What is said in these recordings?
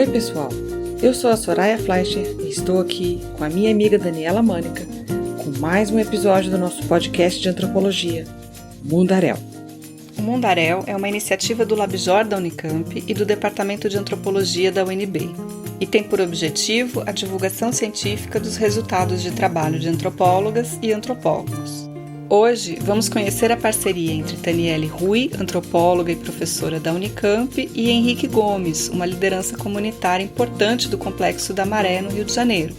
Oi pessoal, eu sou a Soraya Fleischer e estou aqui com a minha amiga Daniela Mânica com mais um episódio do nosso podcast de antropologia, Mundaréu. O Mundaréu é uma iniciativa do LabJOR da Unicamp e do Departamento de Antropologia da UNB e tem por objetivo a divulgação científica dos resultados de trabalho de antropólogas e antropólogos. Hoje vamos conhecer a parceria entre Taniele Rui, antropóloga e professora da Unicamp, e Henrique Gomes, uma liderança comunitária importante do Complexo da Maré, no Rio de Janeiro.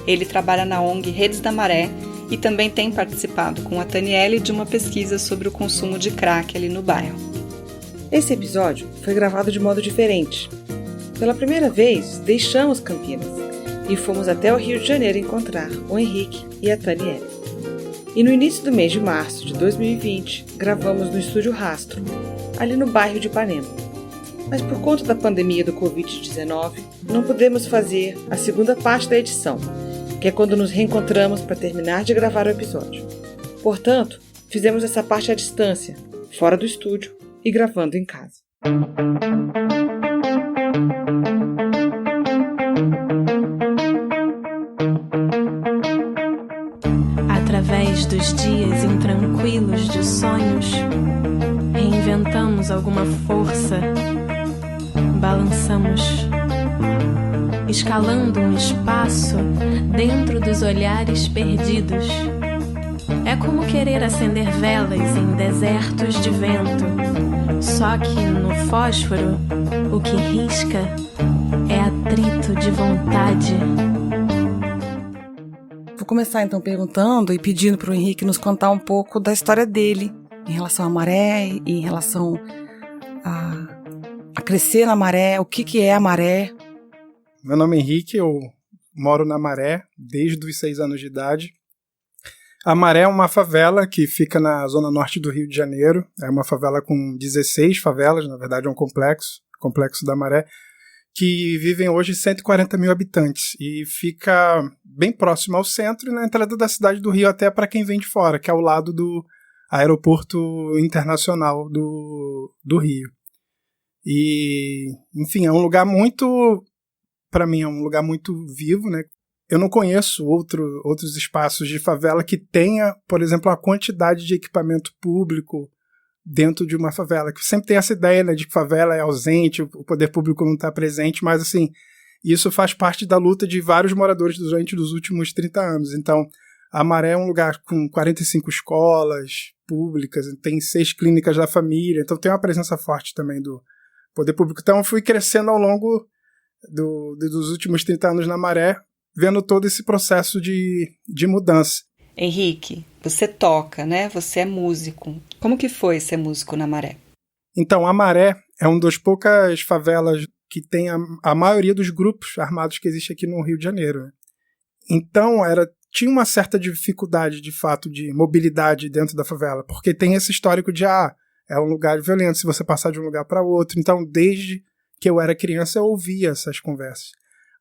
Ele trabalha na ONG Redes da Maré e também tem participado com a Taniele de uma pesquisa sobre o consumo de crack ali no bairro. Esse episódio foi gravado de modo diferente. Pela primeira vez, deixamos Campinas e fomos até o Rio de Janeiro encontrar o Henrique e a Taniele. E no início do mês de março de 2020, gravamos no Estúdio Rastro, ali no bairro de Ipanema. Mas por conta da pandemia do Covid-19, não pudemos fazer a segunda parte da edição, que é quando nos reencontramos para terminar de gravar o episódio. Portanto, fizemos essa parte à distância, fora do estúdio e gravando em casa. Através dos dias intranquilos de sonhos, reinventamos alguma força, balançamos, escalando um espaço dentro dos olhares perdidos. É como querer acender velas em desertos de vento, só que no fósforo o que risca é atrito de vontade. Vou começar então perguntando e pedindo para o Henrique nos contar um pouco da história dele em relação à maré, em relação a crescer na maré, o que é a maré. Meu nome é Henrique, eu moro na Maré desde os 6 anos de idade. A Maré é uma favela que fica na zona norte do Rio de Janeiro. É uma favela com 16 favelas, na verdade é um complexo da Maré, que vivem hoje 140 mil habitantes e fica bem próximo ao centro e na entrada da cidade do Rio, até para quem vem de fora, que é ao lado do aeroporto internacional do Rio. E, enfim, é um lugar muito, para mim, é um lugar muito vivo, né? Eu não conheço outros espaços de favela que tenha, por exemplo, a quantidade de equipamento público dentro de uma favela, que sempre tem essa ideia, né, de que favela é ausente, o poder público não está presente, mas assim, isso faz parte da luta de vários moradores durante os últimos 30 anos. Então, a Maré é um lugar com 45 escolas públicas, tem 6 clínicas da família, então tem uma presença forte também do poder público. Então, eu fui crescendo ao longo dos últimos 30 anos na Maré, vendo todo esse processo de mudança. Henrique, você toca, né? Você é músico. Como que foi ser músico na Maré? Então, a Maré é uma das poucas favelas que tem a maioria dos grupos armados que existe aqui no Rio de Janeiro, né? Então, tinha uma certa dificuldade, de fato, de mobilidade dentro da favela, porque tem esse histórico de, é um lugar violento se você passar de um lugar para outro. Então, desde que eu era criança, eu ouvia essas conversas.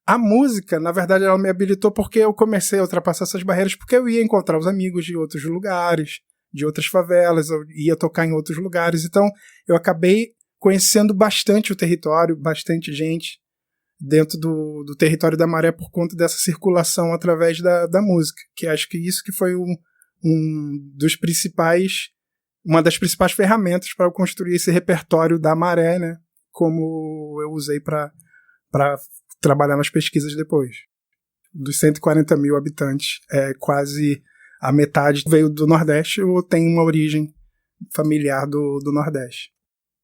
A música, na verdade, ela me habilitou porque eu comecei a ultrapassar essas barreiras, porque eu ia encontrar os amigos de outros lugares, de outras favelas, eu ia tocar em outros lugares. Então, eu acabei conhecendo bastante o território, bastante gente dentro do território da Maré por conta dessa circulação através da música, que acho que isso que foi uma das principais ferramentas para eu construir esse repertório da Maré, né, como eu usei para trabalhar nas pesquisas depois. Dos 140 mil habitantes, quase a metade veio do Nordeste ou tem uma origem familiar do Nordeste.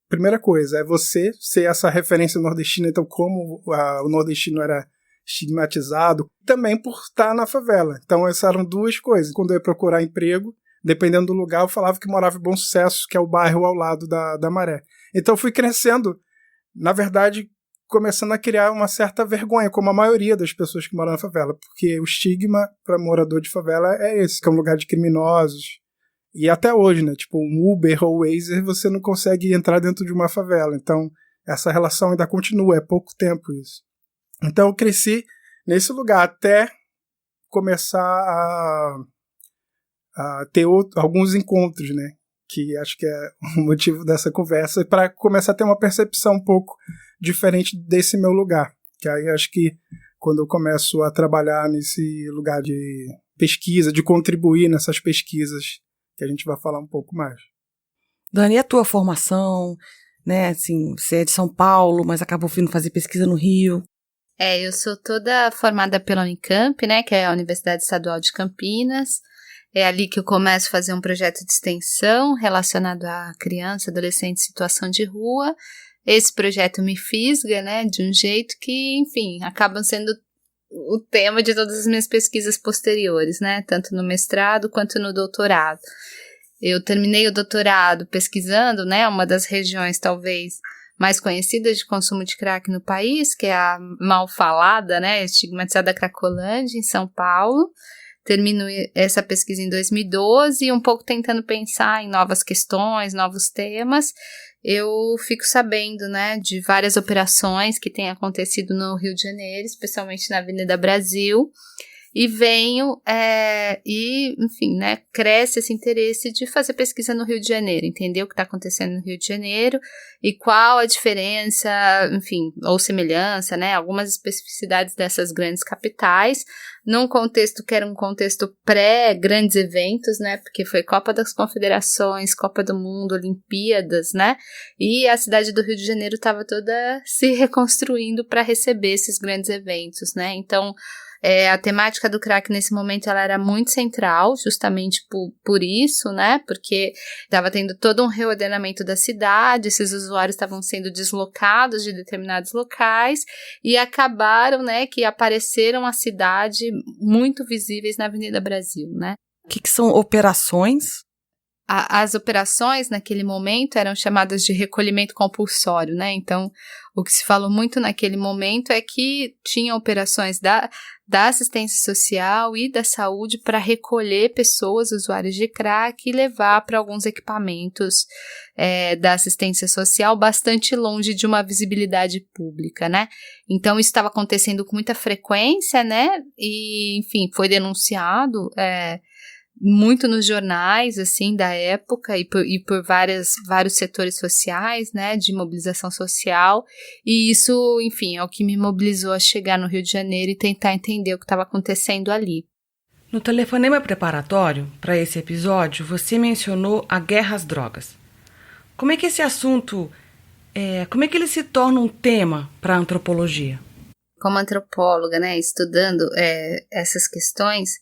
Primeira coisa, é você ser essa referência nordestina, então como o nordestino era estigmatizado, também por estar na favela. Então essas eram duas coisas. Quando eu ia procurar emprego, dependendo do lugar, eu falava que morava em Bom Sucesso, que é o bairro ao lado da Maré. Então eu fui crescendo, na verdade, começando a criar uma certa vergonha, como a maioria das pessoas que moram na favela, porque o estigma para morador de favela é esse, que é um lugar de criminosos. E até hoje, né, tipo um Uber ou Waze, você não consegue entrar dentro de uma favela. Então, essa relação ainda continua, é pouco tempo isso. Então, eu cresci nesse lugar até começar a ter alguns encontros, né, que acho que é o motivo dessa conversa, para começar a ter uma percepção um pouco diferente desse meu lugar. Que aí acho que quando eu começo a trabalhar nesse lugar de pesquisa, de contribuir nessas pesquisas, que a gente vai falar um pouco mais. Dani, e a tua formação, né, assim, você é de São Paulo, mas acabou vindo fazer pesquisa no Rio. Eu sou toda formada pela Unicamp, né, que é a Universidade Estadual de Campinas. É ali que eu começo a fazer um projeto de extensão relacionado a criança, adolescente em situação de rua. Esse projeto me fisga, né, de um jeito que, enfim, acabam sendo o tema de todas as minhas pesquisas posteriores, né, tanto no mestrado quanto no doutorado. Eu terminei o doutorado pesquisando, né, uma das regiões talvez mais conhecidas de consumo de crack no país, que é a mal falada, né, estigmatizada Cracolândia, em São Paulo. Termino essa pesquisa em 2012 e um pouco tentando pensar em novas questões, novos temas. Eu fico sabendo, né, de várias operações que têm acontecido no Rio de Janeiro, especialmente na Avenida Brasil, e venho, enfim, né, cresce esse interesse de fazer pesquisa no Rio de Janeiro, entender o que está acontecendo no Rio de Janeiro e qual a diferença, enfim, ou semelhança, né, algumas especificidades dessas grandes capitais, num contexto que era um contexto pré-grandes eventos, né, porque foi Copa das Confederações, Copa do Mundo, Olimpíadas, né, e a cidade do Rio de Janeiro estava toda se reconstruindo para receber esses grandes eventos, né, então a temática do crack nesse momento ela era muito central, justamente por isso, né, porque estava tendo todo um reordenamento da cidade, esses usuários estavam sendo deslocados de determinados locais e acabaram, né, que apareceram a cidade muito visíveis na Avenida Brasil, né. O que são operações? As operações naquele momento eram chamadas de recolhimento compulsório, né, então o que se falou muito naquele momento é que tinha operações da assistência social e da saúde para recolher pessoas usuárias de crack e levar para alguns equipamentos da assistência social bastante longe de uma visibilidade pública, né? Então, isso estava acontecendo com muita frequência, né? E, enfim, foi denunciado muito nos jornais, assim, da época e por vários setores sociais, né, de mobilização social, e isso, enfim, é o que me mobilizou a chegar no Rio de Janeiro e tentar entender o que estava acontecendo ali. No telefonema preparatório para esse episódio, você mencionou a guerra às drogas. Como é que esse assunto, como é que ele se torna um tema para a antropologia? Como antropóloga, né, estudando essas questões,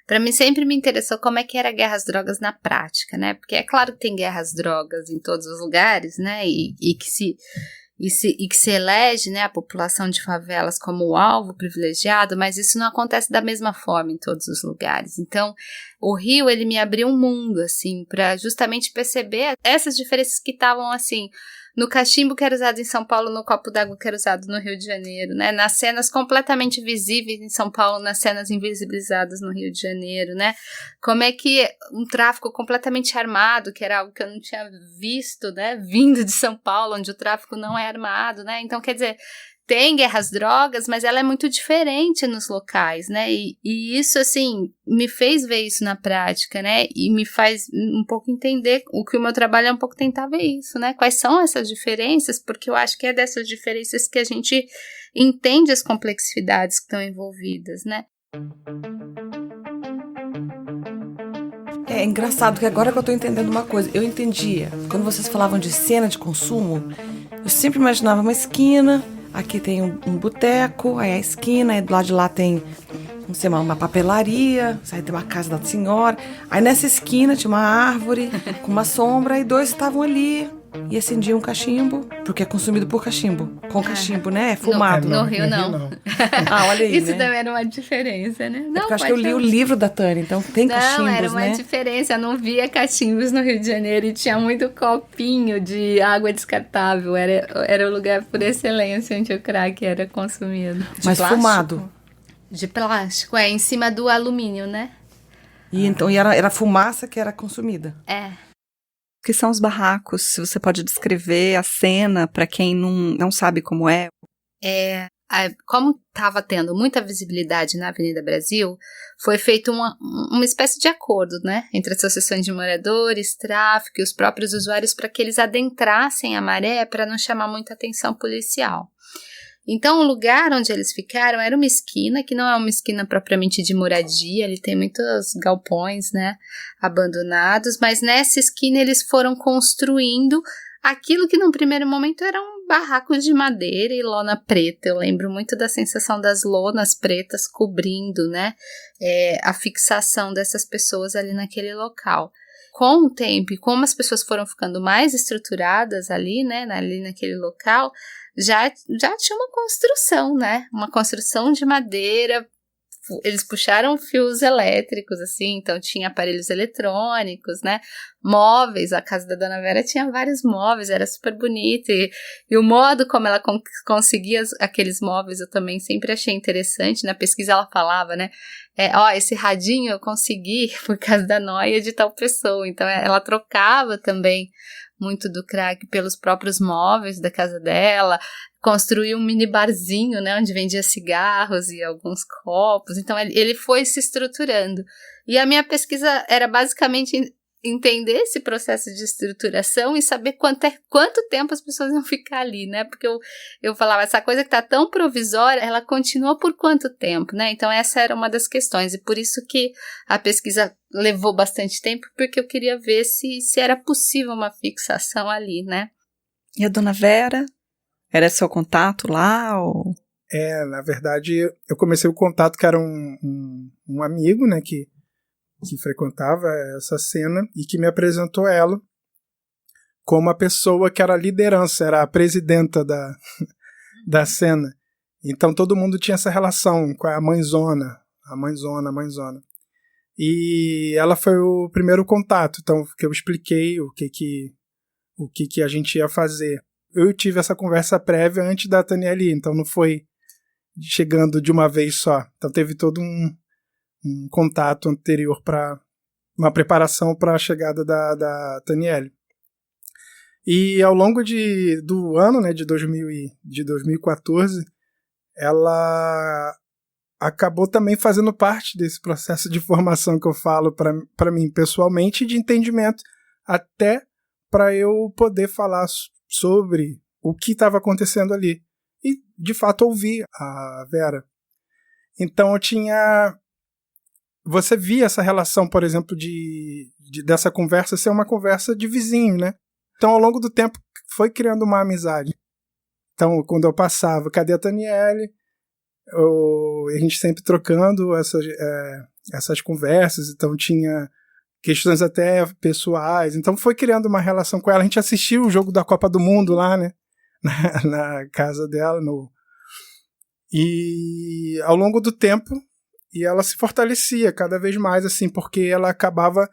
para mim sempre me interessou como é que era a guerra às drogas na prática, né? Porque é claro que tem guerra às drogas em todos os lugares, né? E que se elege, né, a população de favelas como o alvo privilegiado, mas isso não acontece da mesma forma em todos os lugares. Então, o Rio, ele me abriu um mundo, assim, para justamente perceber essas diferenças que estavam, assim, no cachimbo que era usado em São Paulo, no copo d'água que era usado no Rio de Janeiro, né? Nas cenas completamente visíveis em São Paulo, nas cenas invisibilizadas no Rio de Janeiro, né? Como é que um tráfico completamente armado, que era algo que eu não tinha visto, né? Vindo de São Paulo, onde o tráfico não é armado, né? Então, quer dizer, tem guerra às drogas, mas ela é muito diferente nos locais, né? E isso, assim, me fez ver isso na prática, né? E me faz um pouco entender o que o meu trabalho é um pouco tentar ver isso, né? Quais são essas diferenças? Porque eu acho que é dessas diferenças que a gente entende as complexidades que estão envolvidas, né? É engraçado que agora que eu tô entendendo uma coisa, eu entendia, quando vocês falavam de cena de consumo, eu sempre imaginava uma esquina. Aqui tem um boteco, aí a esquina, aí do lado de lá tem, não sei, uma papelaria, aí tem uma casa da senhora. Aí nessa esquina tinha uma árvore com uma sombra e dois estavam ali e acendiam um cachimbo, porque é consumido por cachimbo, com cachimbo, né? É fumado. No Rio, não. Olha aí, isso né? também era uma diferença, né? Não, porque eu acho que eu li o livro da Tânia, então tem cachimbos, né? Não, era uma diferença, eu não via cachimbos no Rio de Janeiro e tinha muito copinho de água descartável, era o lugar por excelência onde o crack era consumido. Mas plástico? Fumado? De plástico, em cima do alumínio, né? E então era fumaça que era consumida? É. O que são os barracos? Se você pode descrever a cena para quem não sabe como é. como estava tendo muita visibilidade na Avenida Brasil, foi feito uma espécie de acordo, né, entre as associações de moradores, tráfico e os próprios usuários para que eles adentrassem a maré para não chamar muita atenção policial. Então, o lugar onde eles ficaram era uma esquina, que não é uma esquina propriamente de moradia, ele tem muitos galpões, né, abandonados, mas nessa esquina eles foram construindo aquilo que num primeiro momento era um barraco de madeira e lona preta. Eu lembro muito da sensação das lonas pretas cobrindo, né, a fixação dessas pessoas ali naquele local. Com o tempo e como as pessoas foram ficando mais estruturadas ali, né, ali naquele local, já tinha uma construção, né, uma construção de madeira. Eles puxaram fios elétricos, assim, então tinha aparelhos eletrônicos, né, móveis. A casa da Dona Vera tinha vários móveis, era super bonita, e o modo como ela conseguia aqueles móveis eu também sempre achei interessante. Na pesquisa ela falava, né, esse radinho eu consegui por causa da noia de tal pessoa. Então ela trocava também muito do crack pelos próprios móveis da casa dela, construiu um mini barzinho, né, onde vendia cigarros e alguns copos. Então ele foi se estruturando. E a minha pesquisa era basicamente entender esse processo de estruturação e saber quanto tempo as pessoas iam ficar ali, né, porque eu falava, essa coisa que está tão provisória, ela continua por quanto tempo, né, então essa era uma das questões, e por isso que a pesquisa levou bastante tempo, porque eu queria ver se era possível uma fixação ali, né. E a Dona Vera? Era seu contato lá? Ou... Na verdade, eu comecei o contato que era um amigo, né, que frequentava essa cena e que me apresentou ela como a pessoa que era a liderança, era a presidenta da cena. Então todo mundo tinha essa relação com a mãezona. E ela foi o primeiro contato, então que eu expliquei o que a gente ia fazer. Eu tive essa conversa prévia antes da Taniele, então não foi chegando de uma vez só. Então teve todo um contato anterior para uma preparação para a chegada da Taniele. E ao longo do ano, né, de 2014, ela acabou também fazendo parte desse processo de formação que eu falo para mim pessoalmente, de entendimento, até para eu poder falar sobre o que estava acontecendo ali. E, de fato, ouvir a Vera. Então, você via essa relação, por exemplo, dessa conversa ser uma conversa de vizinho, né? Então, ao longo do tempo, foi criando uma amizade. Então, quando eu passava, cadê a Taniele? A gente sempre trocando essas conversas, então tinha questões até pessoais. Então, foi criando uma relação com ela. A gente assistiu o jogo da Copa do Mundo lá, né? Na casa dela. E ao longo do tempo, e ela se fortalecia cada vez mais, assim, porque ela acabava,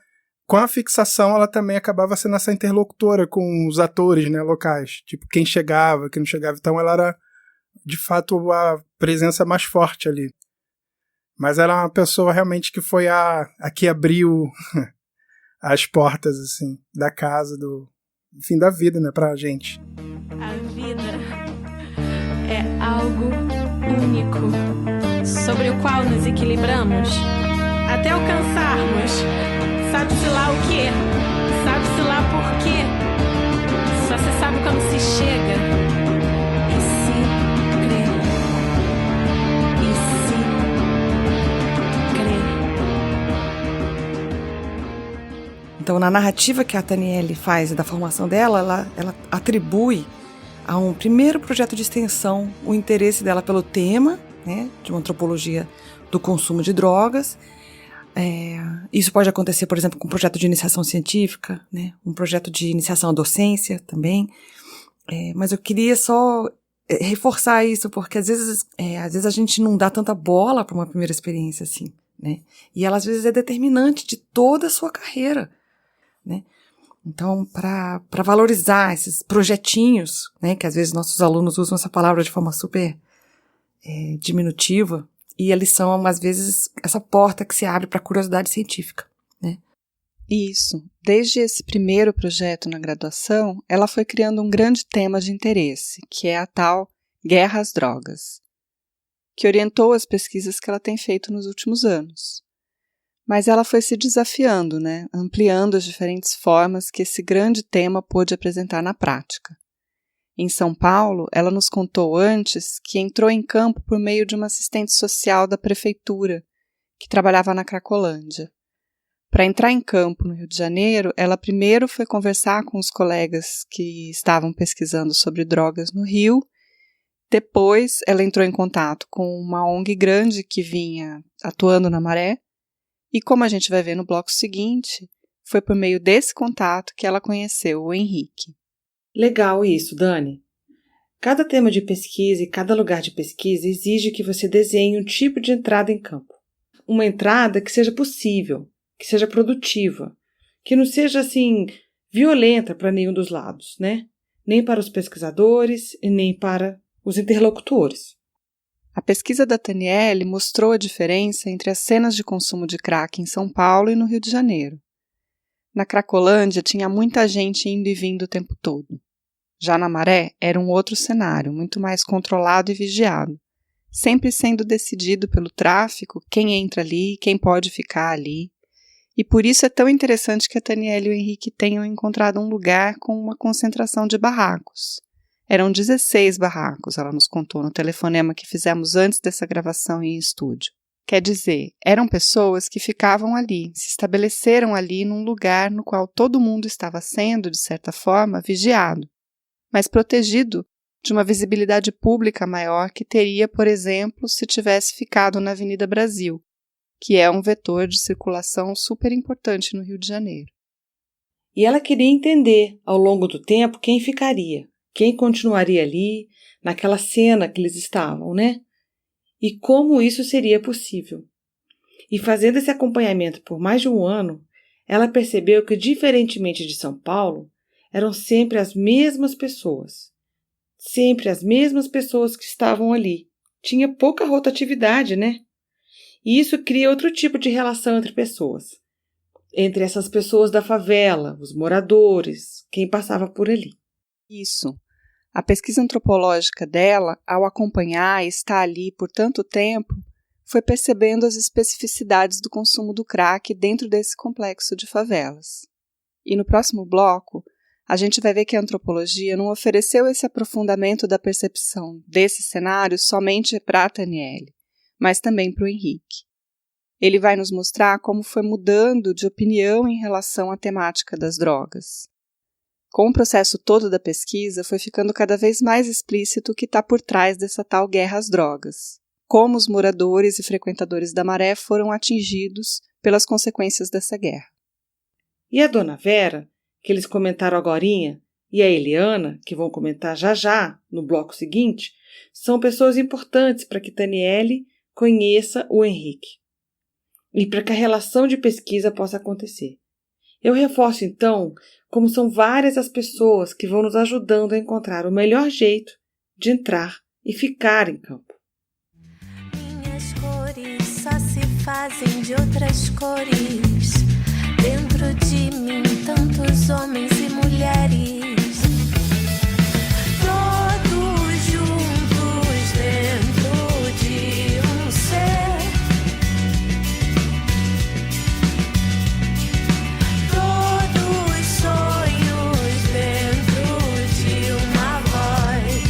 com a fixação, ela também acabava sendo essa interlocutora com os atores, né, locais. Tipo, quem chegava, quem não chegava. Então ela era, de fato, a presença mais forte ali. Mas era uma pessoa realmente que foi a que abriu as portas, assim, da casa, enfim, da vida, né, pra gente. A vida é algo único, sobre o qual nos equilibramos até alcançarmos, sabe-se lá o quê, sabe-se lá por quê, só se sabe como se chega, e se crer, e se crer. Então, na narrativa que a Taniele faz da formação dela, ela atribui a um primeiro projeto de extensão o interesse dela pelo tema, né, de uma antropologia do consumo de drogas. Isso pode acontecer, por exemplo, com um projeto de iniciação científica, né, um projeto de iniciação à docência também. Mas eu queria só reforçar isso, porque às vezes a gente não dá tanta bola para uma primeira experiência assim, né? E ela às vezes é determinante de toda a sua carreira, né? Então, para valorizar esses projetinhos, né, que às vezes nossos alunos usam essa palavra de forma super diminutiva, e eles são, às vezes, essa porta que se abre para a curiosidade científica, né? Isso. Desde esse primeiro projeto na graduação, ela foi criando um grande tema de interesse, que é a tal guerra às drogas. que orientou as pesquisas que ela tem feito nos últimos anos. Mas ela foi se desafiando, ampliando as diferentes formas que esse grande tema pôde apresentar na prática. Em São Paulo, ela nos contou antes que entrou em campo por meio de uma assistente social da prefeitura, que trabalhava na Cracolândia. Para entrar em campo no Rio de Janeiro, ela primeiro foi conversar com os colegas que estavam pesquisando sobre drogas no Rio. Depois, ela entrou em contato com uma ONG grande que vinha atuando na Maré. E como a gente vai ver no bloco seguinte, foi por meio desse contato que ela conheceu o Henrique. Legal isso, Dani. Cada tema de pesquisa e cada lugar de pesquisa exige que você desenhe um tipo de entrada em campo. Uma entrada que seja possível, que seja produtiva, que não seja, violenta para nenhum dos lados, Nem para os pesquisadores e nem para os interlocutores. A pesquisa da Taniele mostrou a diferença entre as cenas de consumo de crack em São Paulo e no Rio de Janeiro. Na Cracolândia tinha muita gente indo e vindo o tempo todo. Já na Maré era um outro cenário, muito mais controlado e vigiado, sempre sendo decidido pelo tráfico quem entra ali, quem pode ficar ali. E por isso é tão interessante que a Taniele e o Henrique tenham encontrado um lugar com uma concentração de barracos. Eram 16 barracos, ela nos contou no telefonema que fizemos antes dessa gravação em estúdio. Quer dizer, eram pessoas que ficavam ali, se estabeleceram ali num lugar no qual todo mundo estava sendo, de certa forma, vigiado, mas protegido de uma visibilidade pública maior que teria, por exemplo, se tivesse ficado na Avenida Brasil, que é um vetor de circulação super importante no Rio de Janeiro. E ela queria entender, ao longo do tempo, quem ficaria, quem continuaria ali, naquela cena que eles estavam, E como isso seria possível. E fazendo esse acompanhamento por mais de um ano, ela percebeu que, diferentemente de São Paulo, eram sempre as mesmas pessoas. Sempre as mesmas pessoas que estavam ali. Tinha pouca rotatividade, E isso cria outro tipo de relação entre pessoas. Entre essas pessoas da favela, os moradores, quem passava por ali. Isso. A pesquisa antropológica dela, ao acompanhar e estar ali por tanto tempo, foi percebendo as especificidades do consumo do crack dentro desse complexo de favelas. E no próximo bloco, a gente vai ver que a antropologia não ofereceu esse aprofundamento da percepção desse cenário somente para a Taniele, mas também para o Henrique. Ele vai nos mostrar como foi mudando de opinião em relação à temática das drogas. Com o processo todo da pesquisa, foi ficando cada vez mais explícito o que está por trás dessa tal guerra às drogas, como os moradores e frequentadores da Maré foram atingidos pelas consequências dessa guerra. E a dona Vera, que eles comentaram agorinha, e a Eliana, que vão comentar já no bloco seguinte, são pessoas importantes para que Taniele conheça o Henrique e para que a relação de pesquisa possa acontecer. Eu reforço, então, como são várias as pessoas que vão nos ajudando a encontrar o melhor jeito de entrar e ficar em campo. Minhas cores só se fazem de outras cores. Dentro de mim, tantos homens e mulheres. Todos juntos dentro de um ser. Todos sonhos dentro de uma voz.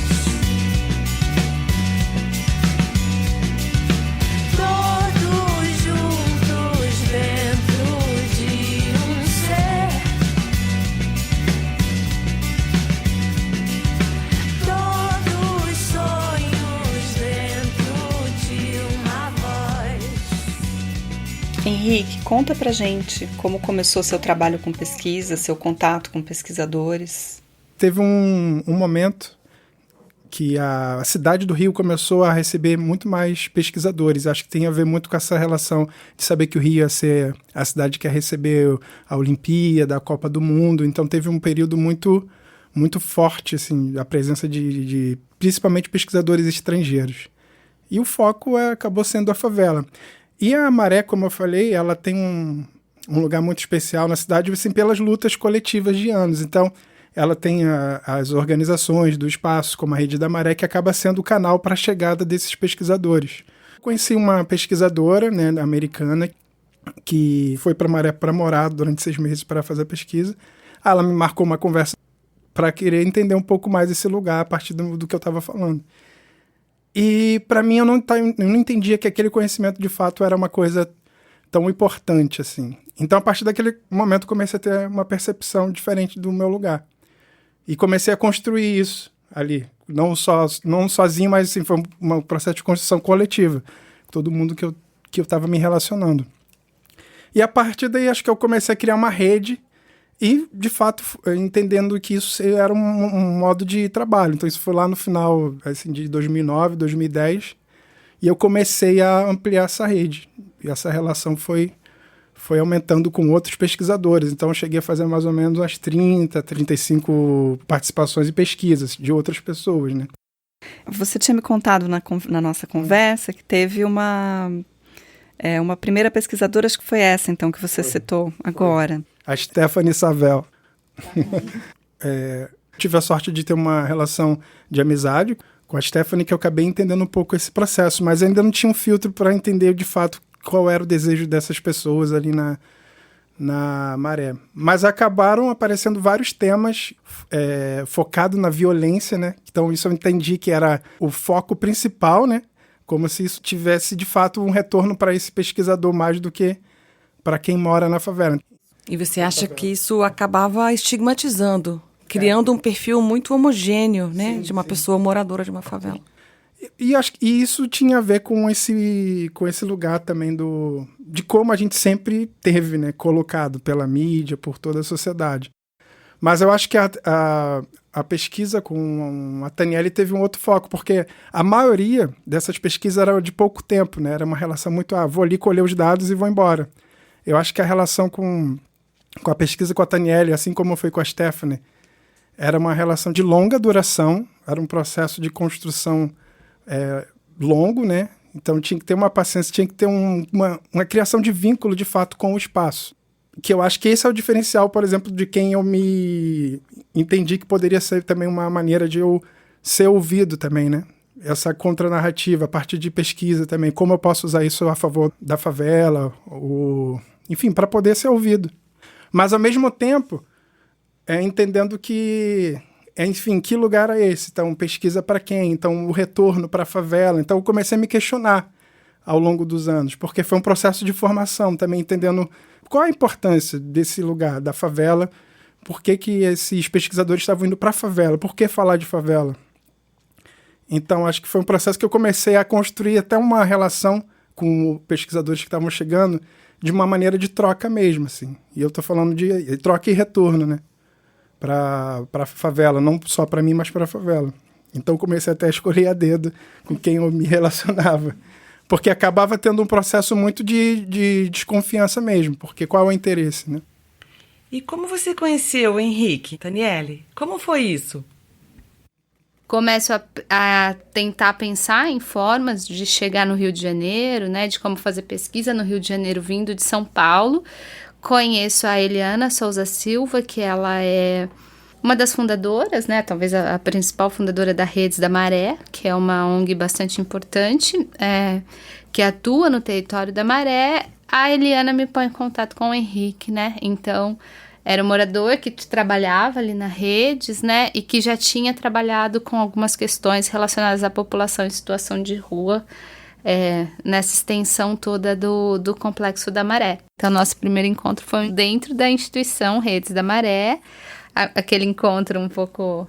Todos juntos dentro de um ser. Todos sonhos dentro de uma voz. Henrique, conta pra gente como começou seu trabalho com pesquisa, seu contato com pesquisadores. Teve um momento que a cidade do Rio começou a receber muito mais pesquisadores. Acho que tem a ver muito com essa relação de saber que o Rio ia ser a cidade que ia receber a Olimpíada, a Copa do Mundo. Então teve um período muito, muito forte, a presença de principalmente pesquisadores estrangeiros. E o foco acabou sendo a favela. E a Maré, como eu falei, ela tem um lugar muito especial na cidade, pelas lutas coletivas de anos. Então, ela tem as organizações do espaço, como a Rede da Maré, que acaba sendo o canal para a chegada desses pesquisadores. Conheci uma pesquisadora, né, americana, que foi para a Maré para morar durante 6 meses para fazer a pesquisa. Ela me marcou uma conversa para querer entender um pouco mais esse lugar a partir do que eu estava falando. E para mim eu não entendia que aquele conhecimento de fato era uma coisa tão importante assim. Então a partir daquele momento comecei a ter uma percepção diferente do meu lugar. E comecei a construir isso ali. Não sozinho, mas assim, foi um processo de construção coletiva. Todo mundo que eu estava me relacionando. E a partir daí acho que eu comecei a criar uma rede e, de fato, entendendo que isso era um modo de trabalho. Então isso foi lá no final assim, de 2009, 2010. E eu comecei a ampliar essa rede. E essa relação foi aumentando com outros pesquisadores. Então eu cheguei a fazer mais ou menos umas 30, 35 participações e pesquisas de outras pessoas, né? Você tinha me contado na nossa conversa que teve uma primeira pesquisadora, acho que foi essa então que você citou agora. A Stephanie Savell. Tive a sorte de ter uma relação de amizade com a Stephanie, que eu acabei entendendo um pouco esse processo, mas ainda não tinha um filtro para entender de fato qual era o desejo dessas pessoas ali na Maré. Mas acabaram aparecendo vários temas focados na violência, né? Então isso eu entendi que era o foco principal, né? Como se isso tivesse, de fato, um retorno para esse pesquisador mais do que para quem mora na favela. E você acha que isso acabava estigmatizando, criando um perfil muito homogêneo, né? Sim, de uma pessoa moradora de uma favela. E acho que isso tinha a ver com esse lugar também de como a gente sempre teve, né, colocado pela mídia, por toda a sociedade. Mas eu acho que a pesquisa com a Taniele teve um outro foco, porque a maioria dessas pesquisas era de pouco tempo, né? Era uma relação muito, vou ali colher os dados e vou embora. Eu acho que a relação com a pesquisa com a Taniele, assim como foi com a Stephanie, era uma relação de longa duração, era um processo de construção longo, né? Então tinha que ter uma paciência, tinha que ter uma criação de vínculo, de fato, com o espaço. Que eu acho que esse é o diferencial, por exemplo, de quem eu me entendi que poderia ser também uma maneira de eu ser ouvido também, né? Essa contranarrativa, a partir de pesquisa também, como eu posso usar isso a favor da favela, enfim, para poder ser ouvido. Mas, ao mesmo tempo, entendendo que, enfim, que lugar é esse? Então, pesquisa para quem? Então, o retorno para a favela. Então, eu comecei a me questionar ao longo dos anos, porque foi um processo de formação, também entendendo qual a importância desse lugar, da favela, por que esses pesquisadores estavam indo para a favela, por que falar de favela? Então, acho que foi um processo que eu comecei a construir até uma relação com pesquisadores que estavam chegando de uma maneira de troca mesmo, assim. E eu estou falando de troca e retorno, né? Para a favela, não só para mim, mas para a favela. Então, comecei até a escolher a dedo com quem eu me relacionava. Porque acabava tendo um processo muito de desconfiança mesmo, porque qual é o interesse, né? E como você conheceu o Henrique, Taniele? Como foi isso? Começo a tentar pensar em formas de chegar no Rio de Janeiro, né? De como fazer pesquisa no Rio de Janeiro vindo de São Paulo. Conheço a Eliana Souza Silva, que ela é uma das fundadoras, né? Talvez a principal fundadora da Redes da Maré, que é uma ONG bastante importante, que atua no território da Maré. A Eliana me põe em contato com o Henrique, né? Então, era um morador que trabalhava ali na Redes, né? E que já tinha trabalhado com algumas questões relacionadas à população em situação de rua, nessa extensão toda do Complexo da Maré. Então, nosso primeiro encontro foi dentro da instituição Redes da Maré, aquele encontro um pouco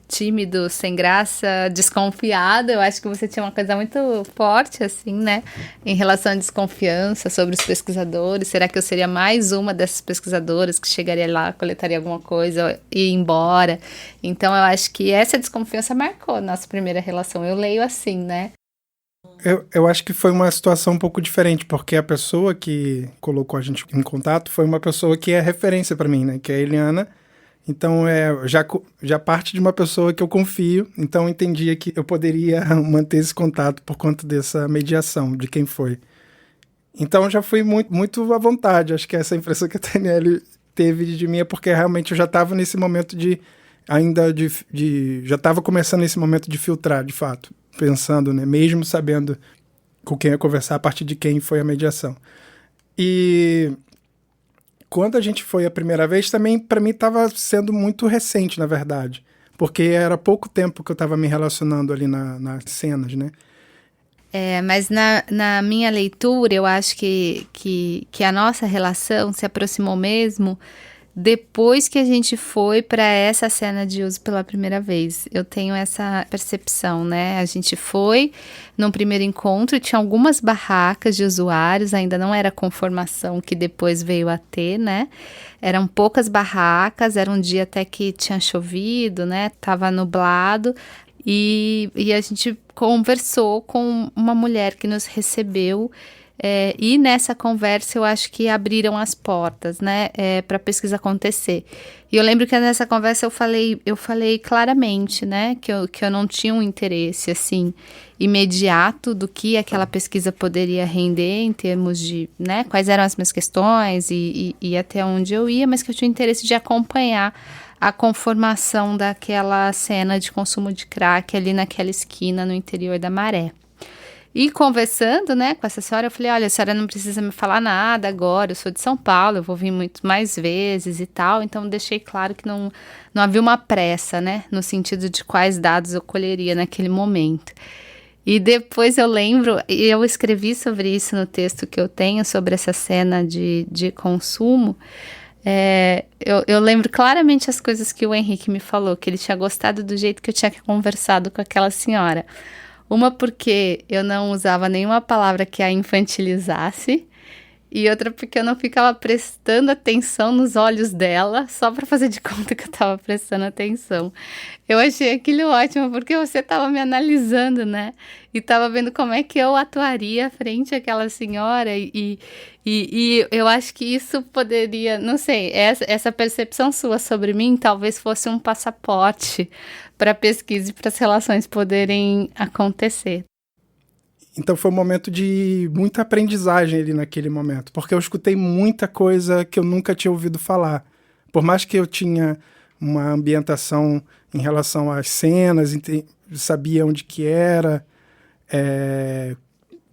tímido, sem graça, desconfiado. Eu acho que você tinha uma coisa muito forte, assim, né? Em relação à desconfiança sobre os pesquisadores. Será que eu seria mais uma dessas pesquisadoras que chegaria lá, coletaria alguma coisa e ia embora? Então, eu acho que essa desconfiança marcou a nossa primeira relação. Eu leio assim, né? Eu acho que foi uma situação um pouco diferente, porque a pessoa que colocou a gente em contato foi uma pessoa que é referência para mim, né? Que é a Eliana. Então, já parte de uma pessoa que eu confio, então eu entendia que eu poderia manter esse contato por conta dessa mediação, de quem foi. Então, eu já fui muito, muito à vontade, acho que essa impressão que a Taniele teve de mim é porque realmente eu já estava nesse momento já estava começando esse momento de filtrar, de fato, pensando, né, mesmo sabendo com quem ia conversar, a partir de quem foi a mediação. E quando a gente foi a primeira vez, também para mim estava sendo muito recente, na verdade, porque era pouco tempo que eu estava me relacionando ali nas cenas, né? Mas na minha leitura, eu acho que a nossa relação se aproximou mesmo depois que a gente foi para essa cena de uso pela primeira vez. Eu tenho essa percepção, né? A gente foi num primeiro encontro e tinha algumas barracas de usuários, ainda não era a conformação que depois veio a ter, né? Eram poucas barracas, era um dia até que tinha chovido, né? Tava nublado. E a gente conversou com uma mulher que nos recebeu, e nessa conversa eu acho que abriram as portas, né, para a pesquisa acontecer. E eu lembro que nessa conversa eu falei claramente, né, que eu não tinha um interesse assim imediato do que aquela pesquisa poderia render em termos de, né, quais eram as minhas questões e até onde eu ia, mas que eu tinha interesse de acompanhar a conformação daquela cena de consumo de crack ali naquela esquina no interior da Maré. E conversando, né, com essa senhora, eu falei, olha, a senhora não precisa me falar nada agora, eu sou de São Paulo, eu vou vir muito mais vezes e tal, então deixei claro que não havia uma pressa, né, no sentido de quais dados eu colheria naquele momento. E depois eu lembro, e eu escrevi sobre isso no texto que eu tenho, sobre essa cena de consumo. Eu lembro claramente as coisas que o Henrique me falou, que ele tinha gostado do jeito que eu tinha conversado com aquela senhora. Uma porque eu não usava nenhuma palavra que a infantilizasse, e outra porque eu não ficava prestando atenção nos olhos dela, só para fazer de conta que eu estava prestando atenção. Eu achei aquilo ótimo, porque você estava me analisando, né? E estava vendo como é que eu atuaria frente àquela senhora, e eu acho que isso poderia, não sei, essa percepção sua sobre mim talvez fosse um passaporte para a pesquisa e para as relações poderem acontecer. Então foi um momento de muita aprendizagem ali naquele momento, porque eu escutei muita coisa que eu nunca tinha ouvido falar. Por mais que eu tinha uma ambientação em relação às cenas, sabia onde que era,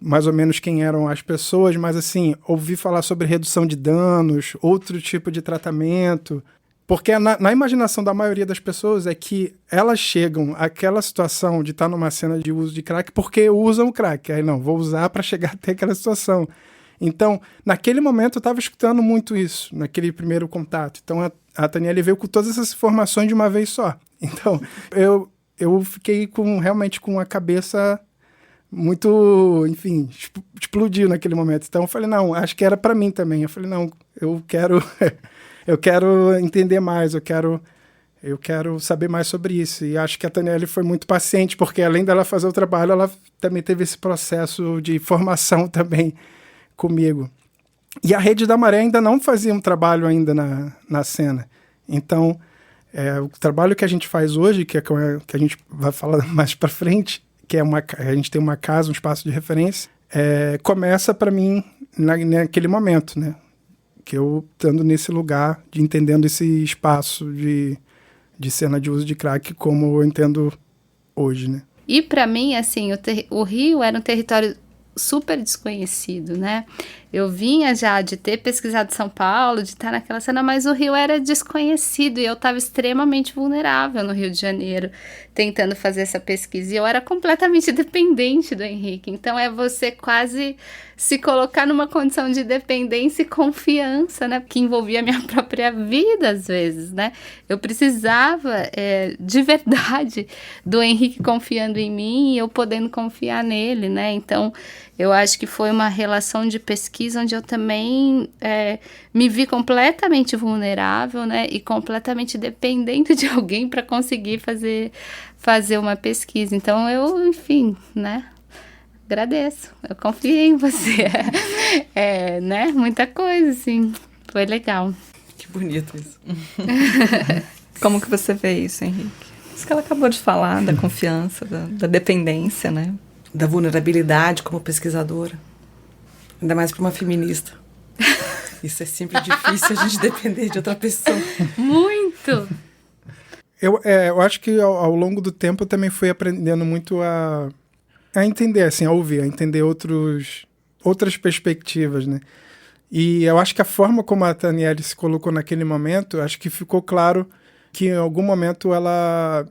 mais ou menos quem eram as pessoas, mas assim, ouvi falar sobre redução de danos, outro tipo de tratamento. Porque na imaginação da maioria das pessoas é que elas chegam àquela situação de estar numa cena de uso de crack porque usam crack. Aí não, vou usar para chegar até aquela situação. Então, naquele momento eu estava escutando muito isso, naquele primeiro contato. Então, a Taniele veio com todas essas informações de uma vez só. Então, eu fiquei realmente com a cabeça muito, enfim, explodiu naquele momento. Então, eu falei, não, acho que era para mim também. Eu falei, não, eu quero entender mais, eu quero saber mais sobre isso. E acho que a Taniele foi muito paciente, porque além dela fazer o trabalho, ela também teve esse processo de formação também comigo. E a Rede da Maré ainda não fazia um trabalho ainda na cena. Então, o trabalho que a gente faz hoje, que a gente vai falar mais para frente, que a gente tem uma casa, um espaço de referência, começa para mim naquele momento, né? Que eu estando nesse lugar, de entendendo esse espaço de cena de uso de crack como eu entendo hoje, né? E para mim, assim, o Rio era um território super desconhecido, né? Eu vinha já de ter pesquisado São Paulo, de estar naquela cena, mas o Rio era desconhecido e eu estava extremamente vulnerável no Rio de Janeiro, tentando fazer essa pesquisa. E eu era completamente dependente do Henrique. Então, você quase se colocar numa condição de dependência e confiança, né? Que envolvia a minha própria vida, às vezes, né? Eu precisava, de verdade, do Henrique confiando em mim e eu podendo confiar nele, né? Então, eu acho que foi uma relação de pesquisa onde eu também me vi completamente vulnerável, né? E completamente dependente de alguém para conseguir fazer uma pesquisa. Então, enfim, né? Agradeço. Eu confiei em você. Né? Muita coisa, assim. Foi legal. Que bonito isso. Como que você vê isso, Henrique? Isso que ela acabou de falar, da confiança, da dependência, né? Da vulnerabilidade como pesquisadora. Ainda mais para uma feminista. Isso é sempre difícil, a gente depender de outra pessoa. Muito! Eu acho que ao longo do tempo eu também fui aprendendo muito a entender, assim, a ouvir, a entender outras perspectivas, né? E eu acho que a forma como a Taniele se colocou naquele momento, acho que ficou claro que em algum momento ela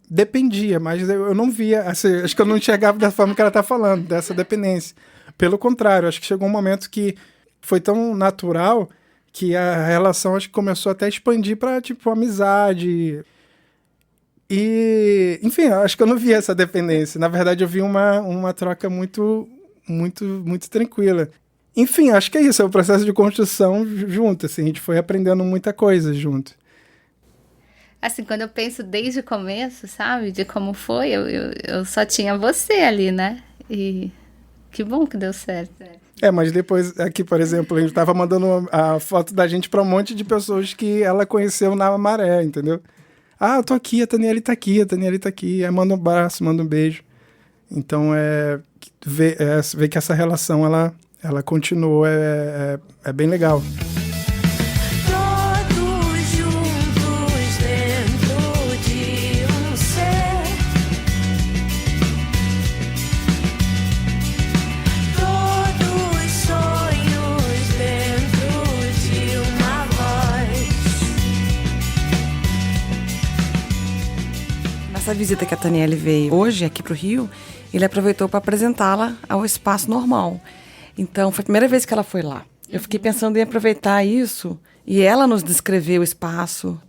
dependia, mas eu não via, assim, acho que eu não enxergava da forma que ela está falando, dessa dependência. Pelo contrário, acho que chegou um momento que foi tão natural que a relação acho que começou até a expandir para, tipo, amizade. E, enfim, acho que eu não via essa dependência. Na verdade, eu vi uma troca muito, muito, muito tranquila. Enfim, acho que é isso, é o processo de construção junto, assim, a gente foi aprendendo muita coisa junto. Assim, quando eu penso desde o começo, sabe, de como foi, eu só tinha você ali, né? E que bom que deu certo. Mas depois, aqui, por exemplo, a gente tava mandando a foto da gente para um monte de pessoas que ela conheceu na Maré, entendeu? Ah, eu tô aqui, a Taniele tá aqui, aí manda um abraço, manda um beijo. Então, ver que essa relação, ela continuou, é bem legal. Essa visita que a Taniele veio hoje aqui para o Rio, ele aproveitou para apresentá-la ao Espaço Normal. Então, foi a primeira vez que ela foi lá. Eu fiquei pensando em aproveitar isso e ela nos descreveu o espaço.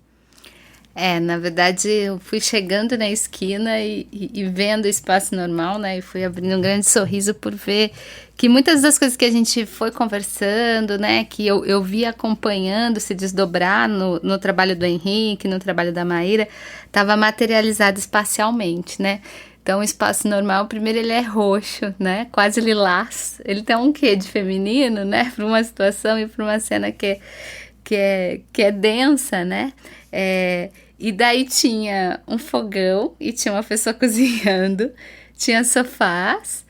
Na verdade, eu fui chegando na esquina e vendo o Espaço Normal, né? E fui abrindo um grande sorriso por ver que muitas das coisas que a gente foi conversando, né? Que eu vi acompanhando se desdobrar no trabalho do Henrique, no trabalho da Maíra, estava materializado espacialmente, né? Então, o Espaço Normal, primeiro, ele é roxo, né? Quase lilás. Ele tem um quê de feminino, né? Para uma situação e para uma cena que é densa, né? E daí tinha um fogão e tinha uma pessoa cozinhando, tinha sofás,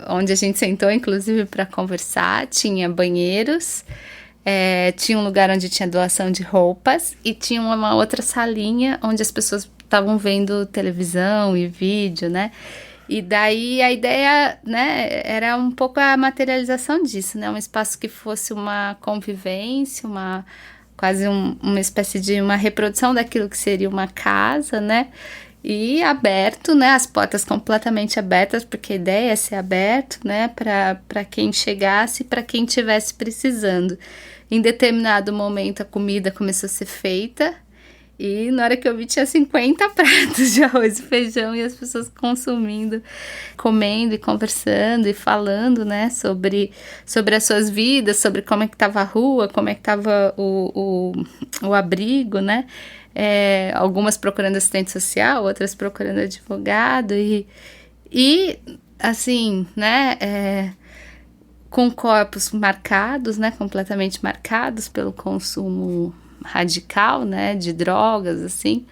onde a gente sentou, inclusive, para conversar, tinha banheiros, tinha um lugar onde tinha doação de roupas e tinha uma outra salinha onde as pessoas estavam vendo televisão e vídeo, né? E daí a ideia, né, era um pouco a materialização disso, né? Um espaço que fosse uma convivência, quase uma espécie de uma reprodução daquilo que seria uma casa, né? E aberto, né? As portas completamente abertas, porque a ideia é ser aberto, né? Para quem chegasse, para quem estivesse precisando. Em determinado momento a comida começou a ser feita. E na hora que eu vi, tinha 50 pratos de arroz e feijão e as pessoas consumindo, comendo e conversando e falando, né, sobre as suas vidas, sobre como é que estava a rua, como é que estava o abrigo, né, algumas procurando assistente social, outras procurando advogado e assim, né, com corpos marcados, né, completamente marcados pelo consumo radical, né, de drogas, assim,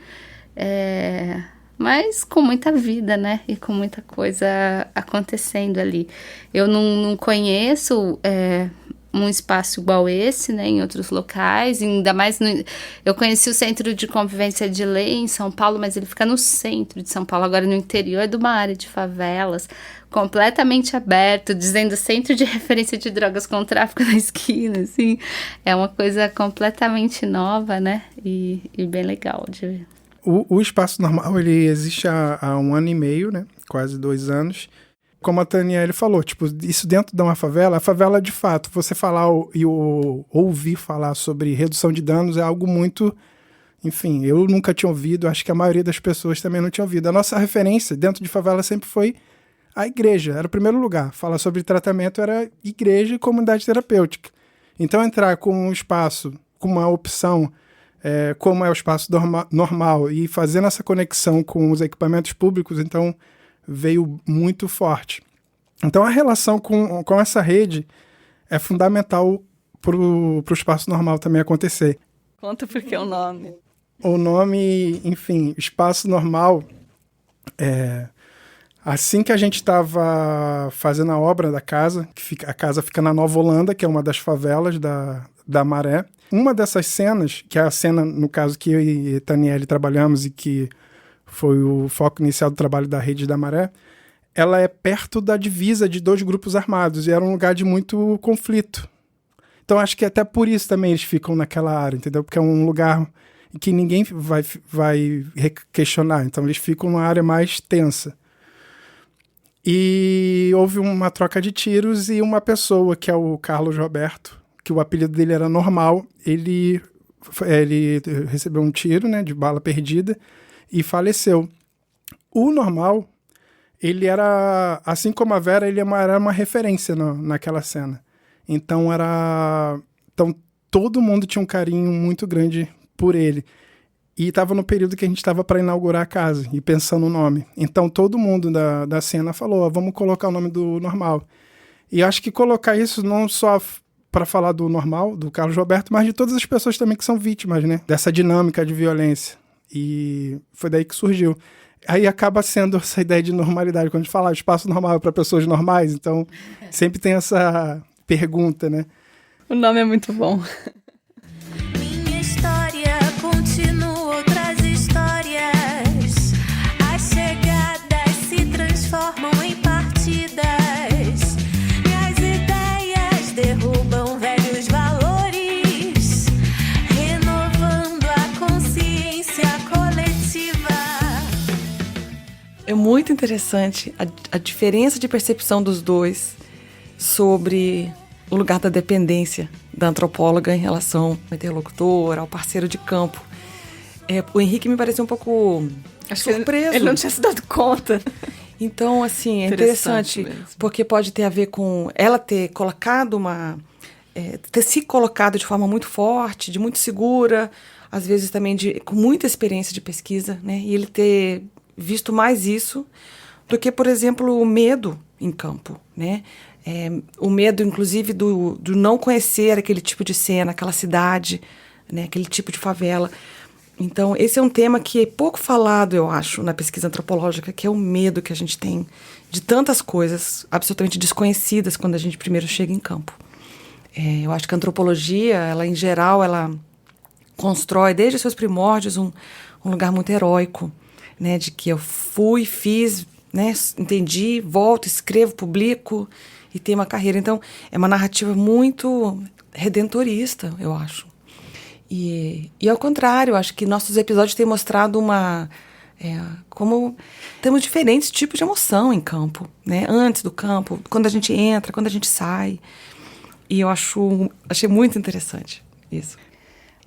mas com muita vida, né, e com muita coisa acontecendo ali. Eu não conheço um espaço igual esse, né, em outros locais, ainda mais eu conheci o Centro de Convivência de Lei em São Paulo, mas ele fica no centro de São Paulo, agora no interior de uma área de favelas, completamente aberto, dizendo Centro de Referência de Drogas com Tráfico na esquina, assim, é uma coisa completamente nova, né, e bem legal de ver. O Espaço Normal, ele existe há 1 ano e meio, né, quase 2 anos. Como a Taniele falou, tipo, isso dentro de uma favela, a favela, de fato, você falar e ouvir falar sobre redução de danos é algo muito, enfim, eu nunca tinha ouvido, acho que a maioria das pessoas também não tinha ouvido. A nossa referência dentro de favela sempre foi a igreja, era o primeiro lugar. Falar sobre tratamento era igreja e comunidade terapêutica. Então, entrar com um espaço, com uma opção, como é o espaço normal, e fazendo essa conexão com os equipamentos públicos, então, veio muito forte. Então, a relação com essa rede é fundamental para o Espaço Normal também acontecer. Conta por que o nome. O nome, enfim, Espaço Normal, Assim que a gente estava fazendo a obra da casa, a casa fica na Nova Holanda, que é uma das favelas da Maré. Uma dessas cenas, que é a cena, no caso, que eu e Taniele trabalhamos e que foi o foco inicial do trabalho da Rede da Maré, ela é perto da divisa de 2 grupos armados e era um lugar de muito conflito. Então acho que até por isso também eles ficam naquela área, entendeu? Porque é um lugar que ninguém vai questionar, então eles ficam numa área mais tensa. E houve uma troca de tiros e uma pessoa, que é o Carlos Roberto, que o apelido dele era Normal, ele recebeu um tiro, né, de bala perdida e faleceu. O Normal, ele era, assim como a Vera, ele era uma referência naquela cena. Então todo mundo tinha um carinho muito grande por ele. E estava no período que a gente estava para inaugurar a casa e pensando no nome. Então todo mundo da cena falou, vamos colocar o nome do Normal. E acho que colocar isso não só para falar do Normal, do Carlos Roberto, mas de todas as pessoas também que são vítimas, né? Dessa dinâmica de violência. E foi daí que surgiu. Aí acaba sendo essa ideia de normalidade. Quando a gente fala espaço normal é para pessoas normais, então sempre tem essa pergunta, né? O nome é muito bom. Minha história continua outras histórias. As chegadas se transformam em partidas. E as ideias derrubam velhos valores, renovando a consciência coletiva. É muito interessante a diferença de percepção dos dois sobre o lugar da dependência da antropóloga em relação ao interlocutor, ao parceiro de campo. O Henrique me pareceu um pouco surpreso. Ele não tinha se dado conta. Então, assim, é interessante porque pode ter a ver com ela ter colocado ter se colocado de forma muito forte, de muito segura, às vezes também com muita experiência de pesquisa, né? E ele ter visto mais isso do que, por exemplo, o medo em campo, né? O medo, inclusive, do não conhecer aquele tipo de cena, aquela cidade, né? Aquele tipo de favela. Então, esse é um tema que é pouco falado, eu acho, na pesquisa antropológica, que é o medo que a gente tem de tantas coisas absolutamente desconhecidas quando a gente primeiro chega em campo. Eu acho que a antropologia, ela, em geral, ela constrói, desde os seus primórdios, um lugar muito heróico, né? De que eu fui, fiz, né? Entendi, volto, escrevo, publico e tenho uma carreira. Então, é uma narrativa muito redentorista, eu acho. E ao contrário, acho que nossos episódios têm mostrado como temos diferentes tipos de emoção em campo, né? Antes do campo, quando a gente entra, quando a gente sai. E eu achei muito interessante isso.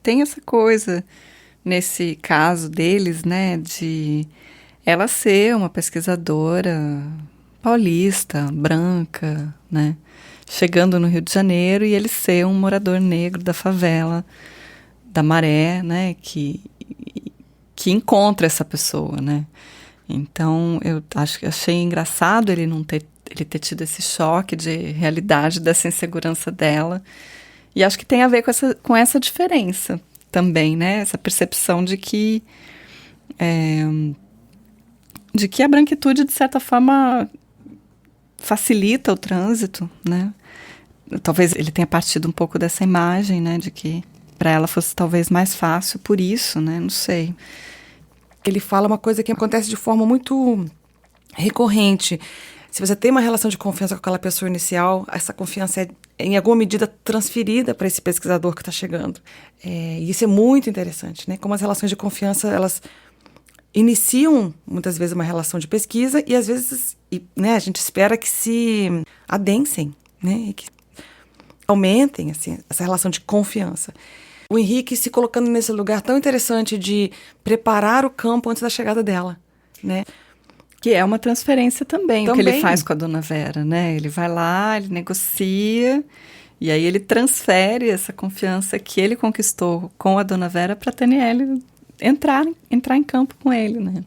Tem essa coisa, nesse caso deles, né, de ela ser uma pesquisadora paulista, branca, né, chegando no Rio de Janeiro, e ele ser um morador negro da favela da Maré, né, que encontra essa pessoa, né. Então, eu achei engraçado ele ter tido esse choque de realidade dessa insegurança dela. E acho que tem a ver com essa diferença também, né? Essa percepção de que a branquitude, de certa forma, facilita o trânsito, né? Talvez ele tenha partido um pouco dessa imagem, né? De que para ela fosse talvez mais fácil por isso, né? Não sei. Ele fala uma coisa que acontece de forma muito recorrente. Se você tem uma relação de confiança com aquela pessoa inicial, essa confiança é, em alguma medida, transferida para esse pesquisador que está chegando. E isso é muito interessante, né? Como as relações de confiança, elas iniciam, muitas vezes, uma relação de pesquisa e, às vezes, né, a gente espera que se adensem, né? E que aumentem, assim, essa relação de confiança. O Henrique se colocando nesse lugar tão interessante de preparar o campo antes da chegada dela, né? Que é uma transferência também, o que ele faz com a dona Vera, né? Ele vai lá, ele negocia, e aí ele transfere essa confiança que ele conquistou com a dona Vera para a Taniele entrar em campo com ele, né?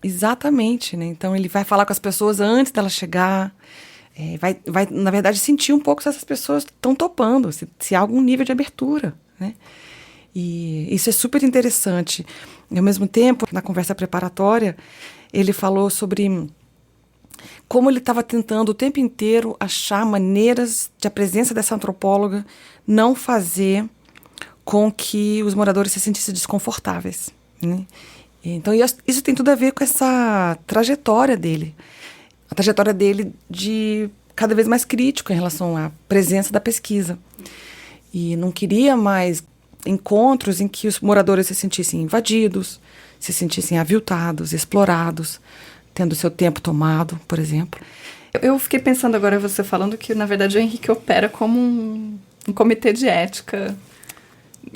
Exatamente, né? Então ele vai falar com as pessoas antes dela chegar, vai, na verdade, sentir um pouco se essas pessoas estão topando, se há algum nível de abertura, né? E isso é super interessante. E, ao mesmo tempo, na conversa preparatória, ele falou sobre como ele estava tentando o tempo inteiro achar maneiras de a presença dessa antropóloga não fazer com que os moradores se sentissem desconfortáveis, né? Então isso tem tudo a ver com essa trajetória dele. A trajetória dele de cada vez mais crítico em relação à presença da pesquisa. E não queria mais encontros em que os moradores se sentissem invadidos, se sentissem aviltados, explorados, tendo seu tempo tomado, por exemplo. Eu fiquei pensando agora, você falando que, na verdade, o Henrique opera como um comitê de ética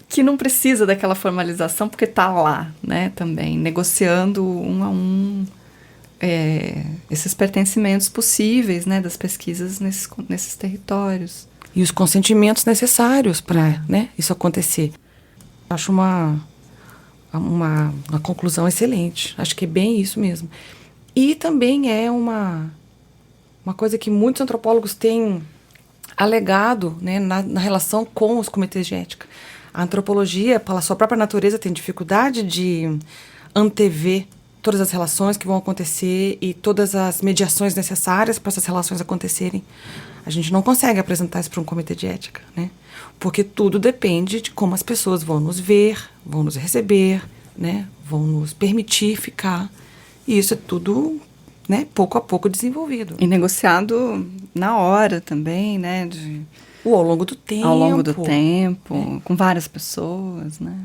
que não precisa daquela formalização, porque está lá, né, também, negociando um a um esses pertencimentos possíveis, né, das pesquisas nesses territórios. E os consentimentos necessários para, né, isso acontecer. Acho uma conclusão excelente. Acho que é bem isso mesmo. E também é uma coisa que muitos antropólogos têm alegado, né, na relação com os comitês de ética. A antropologia, pela sua própria natureza, tem dificuldade de antever todas as relações que vão acontecer e todas as mediações necessárias para essas relações acontecerem. A gente não consegue apresentar isso para um comitê de ética, né? Porque tudo depende de como as pessoas vão nos ver, vão nos receber, né? Vão nos permitir ficar. E isso é tudo, né, pouco a pouco desenvolvido. E negociado na hora também, né? Ao longo do tempo. Ao longo do tempo, com várias pessoas, né?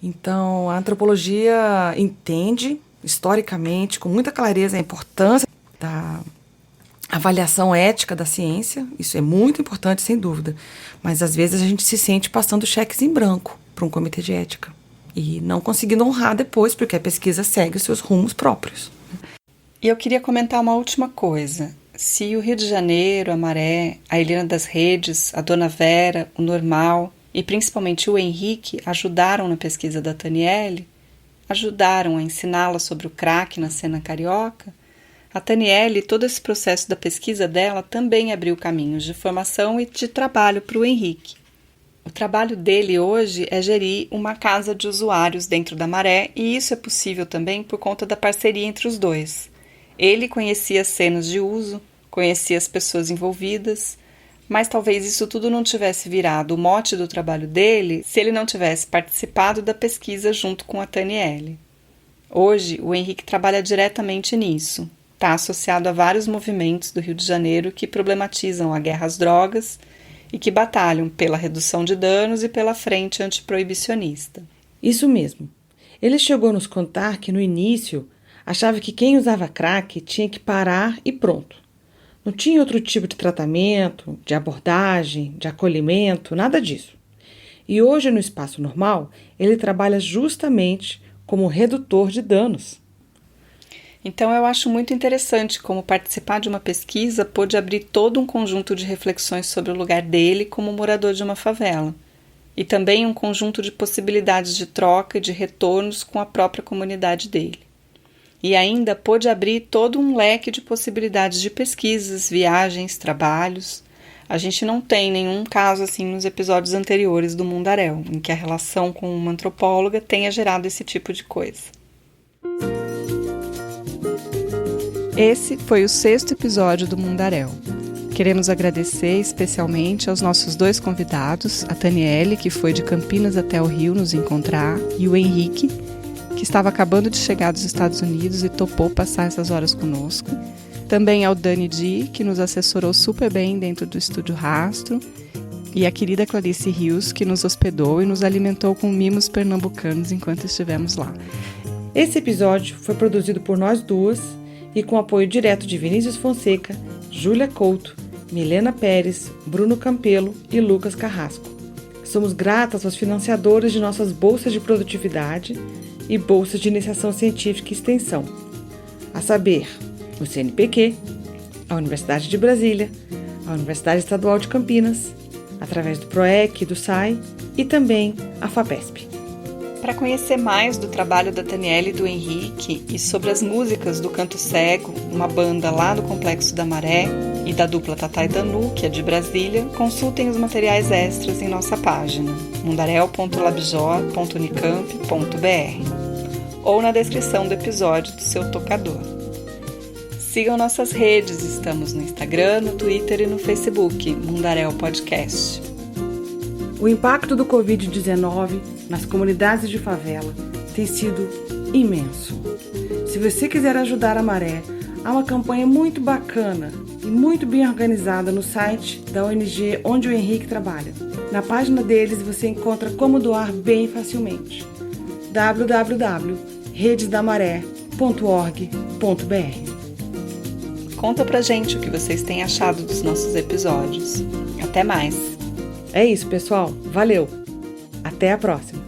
Então, a antropologia entende, historicamente, com muita clareza, a importância da avaliação ética da ciência. Isso é muito importante, sem dúvida. Mas, às vezes, a gente se sente passando cheques em branco para um comitê de ética. E não conseguindo honrar depois, porque a pesquisa segue os seus rumos próprios. E eu queria comentar uma última coisa. Se o Rio de Janeiro, a Maré, a Helena das Redes, a Dona Vera, o Normal e principalmente o Henrique ajudaram na pesquisa da Taniele, ajudaram a ensiná-la sobre o crack na cena carioca, a Taniele e todo esse processo da pesquisa dela também abriu caminhos de formação e de trabalho para o Henrique. O trabalho dele hoje é gerir uma casa de usuários dentro da Maré, e isso é possível também por conta da parceria entre os dois. Ele conhecia as cenas de uso, conhecia as pessoas envolvidas, mas talvez isso tudo não tivesse virado o mote do trabalho dele se ele não tivesse participado da pesquisa junto com a Taniele. Hoje, o Henrique trabalha diretamente nisso. Está associado a vários movimentos do Rio de Janeiro que problematizam a guerra às drogas e que batalham pela redução de danos e pela frente antiproibicionista. Isso mesmo. Ele chegou a nos contar que, no início, achava que quem usava crack tinha que parar e pronto. Não tinha outro tipo de tratamento, de abordagem, de acolhimento, nada disso. E hoje, no Espaço Normal, ele trabalha justamente como redutor de danos. Então eu acho muito interessante como participar de uma pesquisa pôde abrir todo um conjunto de reflexões sobre o lugar dele como morador de uma favela. E também um conjunto de possibilidades de troca e de retornos com a própria comunidade dele. E ainda pôde abrir todo um leque de possibilidades de pesquisas, viagens, trabalhos. A gente não tem nenhum caso assim nos episódios anteriores do Mundaréu, em que a relação com uma antropóloga tenha gerado esse tipo de coisa. Esse foi o 6º episódio do Mundaréu. Queremos agradecer especialmente aos nossos 2 convidados, a Taniele, que foi de Campinas até o Rio nos encontrar, e o Henrique, que estava acabando de chegar dos Estados Unidos e topou passar essas horas conosco. Também ao Dani Di, que nos assessorou super bem dentro do Estúdio Rastro, e a querida Clarice Rios, que nos hospedou e nos alimentou com mimos pernambucanos enquanto estivemos lá. Esse episódio foi produzido por nós duas e com apoio direto de Vinícius Fonseca, Júlia Couto, Milena Pérez, Bruno Campelo e Lucas Carrasco. Somos gratas aos financiadores de nossas bolsas de produtividade e bolsas de iniciação científica e extensão, a saber, o CNPq, a Universidade de Brasília, a Universidade Estadual de Campinas, através do PROEC e do SAI, e também a FAPESP. Para conhecer mais do trabalho da Taniele e do Henrique e sobre as músicas do Canto Cego, uma banda lá do Complexo da Maré, e da dupla Tatá e Danu, que é de Brasília, consultem os materiais extras em nossa página mundarel.labjor.unicamp.br ou na descrição do episódio do seu tocador. Sigam nossas redes, estamos no Instagram, no Twitter e no Facebook, Mundaréu Podcast. O impacto do Covid-19 nas comunidades de favela tem sido imenso. Se você quiser ajudar a Maré, há uma campanha muito bacana e muito bem organizada no site da ONG onde o Henrique trabalha. Na página deles você encontra como doar bem facilmente. www.redesdamaré.org.br. Conta pra gente o que vocês têm achado dos nossos episódios. Até mais! É isso, pessoal. Valeu! Até a próxima!